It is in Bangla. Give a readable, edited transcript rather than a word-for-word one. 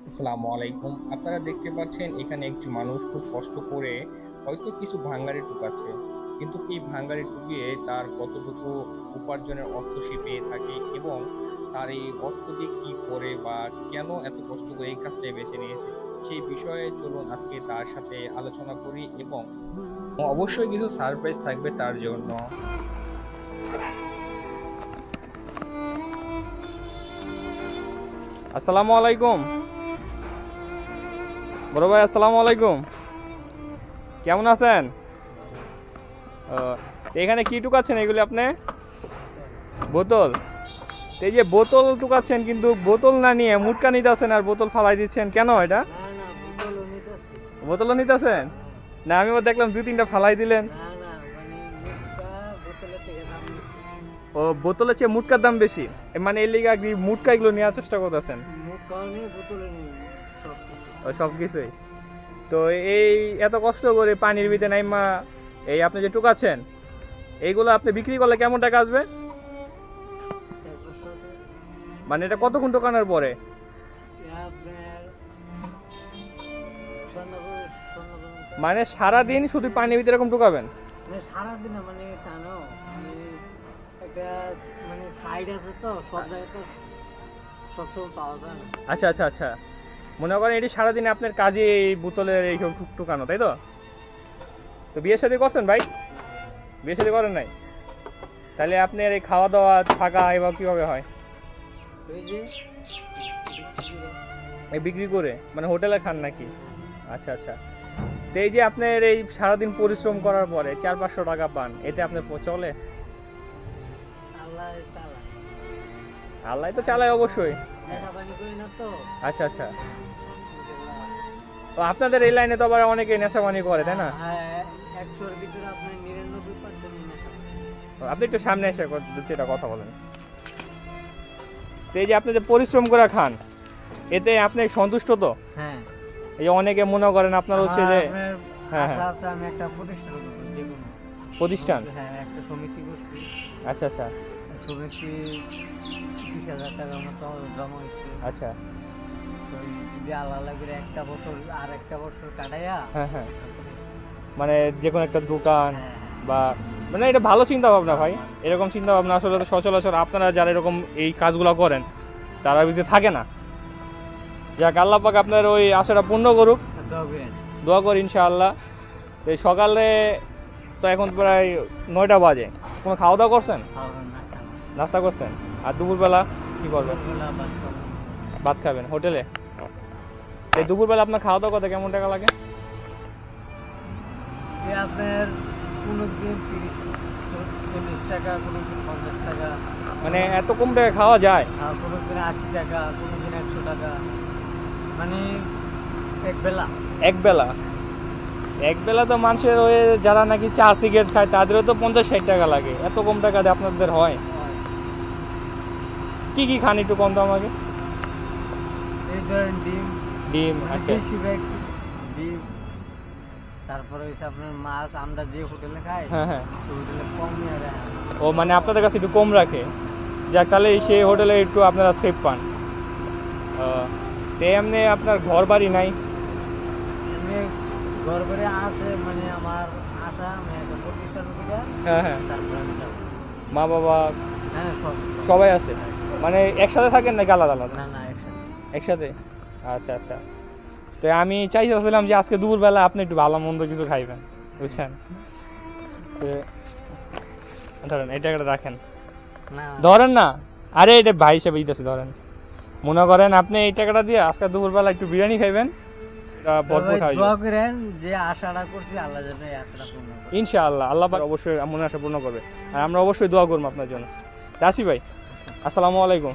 আসসালামু আলাইকুম। আপনারা দেখতে পাচ্ছেন এখানে একটি মানুষ খুব কষ্ট করে হয়তো কিছু ভাঙ্গারি টুকাচ্ছে। কিন্তু এই ভাঙ্গারি টুকিয়ে তার কতটুকু উপার্জনের অর্থ সে পেয়ে থাকে এবং তার এই অর্থ দিয়ে কি করে বা কেন এত কষ্ট করে এই কাজটাই বেছে নিয়েছে, সেই বিষয়ে চলুন আজকে তার সাথে আলোচনা করি এবং অবশ্যই কিছু সারপ্রাইজ থাকবে তার জন্য। আসসালামু আলাইকুম বড় ভাই, আসসালামু আলাইকুম। কেমন আছেন? ও, তো এখানে কি টুকাচ্ছেন এগুলি আপনি? বোতল? তো এই যে বোতল টুকাচ্ছেন কিন্তু বোতল না নিয়ে মুটকা নিতেছেন আর বোতল ফালাই দিচ্ছেন কেন এটা? না না বোতলও নিতেছি। বোতলও নিতেছেন? না, আমি আবার দেখলাম দুই তিনটা ফালাই দিলেন। না না মানে মুটকা বোতলের থেকে দাম বেশি। ও, বোতলের চেয়ে মুটকার দাম বেশি? মানে এর লিগে মুটকা এগুলো নেওয়ার চেষ্টা করতেছেন? মুটকাও নেই বোতলও নেই, সব কিছু। ও, সব কিছুই। তো এই এত কষ্ট করে পানির ভিতরে নাইমা এই আপনি যে টুকাচ্ছেন এইগুলো আপনি বিক্রি করলে কেমন টাকা আসবে? তারপর সাথে মানে এটা কতক্ষণ টোকানোর পরে? আপনার স্বর্ণগর মানে সারাদিন শুধু পানির ভিতরে এরকম টোকাবেন? মানে সারাদিন না, মানে জানো মানে একটা মানে সাইড আছে তো, সব জায়গায় তো সবসময় পাওয়া যায় না। আচ্ছা আচ্ছা আচ্ছা, মনে করেন এটি সারাদিন আপনার কাজে এই বোতলের এইসব টুকানো, তাই তো? তো বিয়ে শাদী করছেন ভাই? বিয়ে শাদী করেন নাই? তাহলে আপনার এই খাওয়া দাওয়া থাকা এবার কিভাবে হয়? ওই যে এই বিক্রি করে মানে হোটেলে খান নাকি? আচ্ছা আচ্ছা। তো এই যে আপনার এই সারাদিন পরিশ্রম করার পরে 400-500 টাকা পান, এতে আপনার চলে? আল্লাহ চালা আল্লাহ তো চালায় অবশ্যই। নেশা পানি করি না তো। আচ্ছা আচ্ছা। তো আপনাদের এই লাইনে তো আবার অনেকে নেশাবানি করে, তাই না? হ্যাঁ, 100-র ভিতরে আপনার 99% নেশা। আপনি একটু সামনে এসে যেটা কথা বলেন। তো এই যে আপনি যে পরিশ্রম করে খান, এতে আপনি সন্তুষ্ট তো? হ্যাঁ, এই যে অনেকে মনে করেন আপনার হচ্ছে যে আপনার হ্যাঁ হ্যাঁ আশা আছে আমি একটা প্রতিষ্ঠান করবো, যে কোনো প্রতিষ্ঠান। হ্যাঁ একটা সমিতি করছি। আচ্ছা আচ্ছা সমিতি 30,000 টাকার মতো জমা হয়েছে। আচ্ছা। তো যদি আল্লাহ লাগে একটা বছর আর একটা বছর কাটাইয়া হ্যাঁ হ্যাঁ, তারপরে মানে যে কোনো একটা দোকান হ্যাঁ বা মানে এটা ভালো চিন্তা ভাবনা ভাই। এরকম চিন্তা ভাবনা আসলে তো সচরাচর আপনারা যারা এরকম এই কাজগুলো করেন তারা ভিতরে থাকে না। যাক, আল্লাহ পাক আপনার ওই আশাটা পূর্ণ করুক, দবেন দোয়া করি ইনশাআল্লাহ। তো এই সকালে তো এখন প্রায় 9টা বাজে, কোনো খাওয়া দাওয়া করছেন? খাওয়া না খাওয়া নাস্তা করছেন? আর দুপুরবেলা কি করবেন? দুপুরবেলা বাদ খাওয়া। ভাত খাবেন হোটেলে? এই দুপুরবেলা আপনার খাওয়া দাওয়া করতে কেমন টাকা লাগে? যে আপনার কোনো দিন 30-40 টাকা, কোনো দিন 50 টাকা, মানে এত কম টাকা খাওয়া যায়? আর কোনো দিন 80 টাকা, কোনো দিন 100 টাকা, মানে এক বেলা। এক বেলা? এক বেলা তো মানুষের ওই যারা নাকি চা সিগারেট খায় তাদেরও তো 50-60 টাকা লাগে, এত কম টাকা দিয়ে আপনাদের হয়? কি কি খান একটু কম তো আমাকে। এই ধরেন ডিম, ডিম? মানে আচ্ছা বেশি ভাগ ডিম, তারপরে হচ্ছে আপনার মাছ। আমরা যে হোটেলে খাই হ্যাঁ হ্যাঁ। সেই হোটেলে কম নিয়ে রাখে। ও মানে আপনাদের কাছে একটু কম রাখে, যাক তাহলে সেই হোটেলে একটু আপনারা সেফ পান। তো এমনি আপনার ঘর বাড়ি নাই? এমনি ঘর বাড়ি আছে, মানে আমার আশা আমি একটা প্রতিষ্ঠান করে হ্যাঁ হ্যাঁ। তারপরে আমি যাবো। মা বাবা হ্যাঁ সব সবাই আছে? মানে একসাথে থাকেন নাকি আলাদা আলাদা? না না একসাথে। একসাথে? আচ্ছা আচ্ছা। তো আমি চাইছিলাম যে আজকে দুপুরবেলা আপনি একটু ভালো মন্দ কিছু খাইবেন, বুঝছেন? তো ধরেন এটা একটা রাখেন, না ধরেন না, আরে এটা ভাই হিসেবে দিতেছি, ধরেন। মনে করেন আপনি এই টাকাটা দিয়ে আজকে দুপুরবেলা একটু বিরিয়ানি খাইবেন, ভরপুর খাইবেন। দোয়া করেন যে আশাটা করছি আল্লাহ যেন এই আশাটা পূর্ণ করে। ইনশাআল্লাহ আল্লাহ পাক অবশ্যই মনে আশা পূর্ণ করবে, আর আমরা অবশ্যই দোয়া করবো আপনার জন্য। আসি ভাই, আসসালামু আলাইকুম।